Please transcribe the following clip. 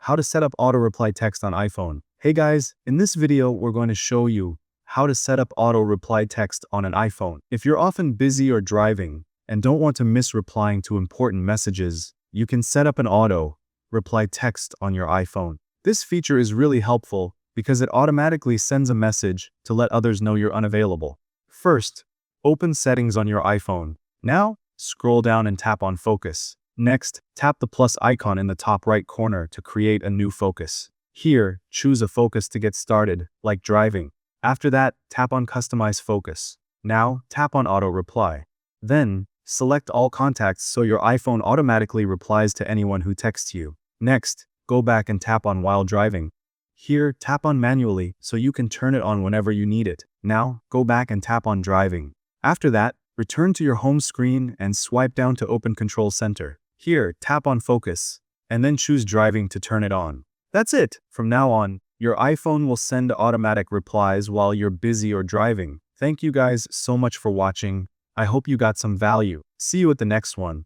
how to set up auto reply text on iPhone. Hey guys, in this video we're going to show you how to set up auto reply text on an iPhone. If you're often busy or driving and don't want to miss replying to important messages, you can set up an auto reply text on your iPhone. This feature is really helpful because it automatically sends a message to let others know you're unavailable. First, open Settings on your iPhone. Now, scroll down and tap on Focus. Next, tap the plus icon in the top right corner to create a new focus. Here, choose a focus to get started, like driving. After that, tap on Customize Focus. Now, tap on Auto Reply. Then, select all contacts so your iPhone automatically replies to anyone who texts you. Next, go back and tap on While Driving. Here, tap on Manually so you can turn it on whenever you need it. Now, go back and tap on Driving. After that, return to your home screen and swipe down to open Control Center. Here, tap on Focus, and then choose Driving to turn it on. That's it! From now on, your iPhone will send automatic replies while you're busy or driving. Thank you guys so much for watching. I hope you got some value. See you at the next one.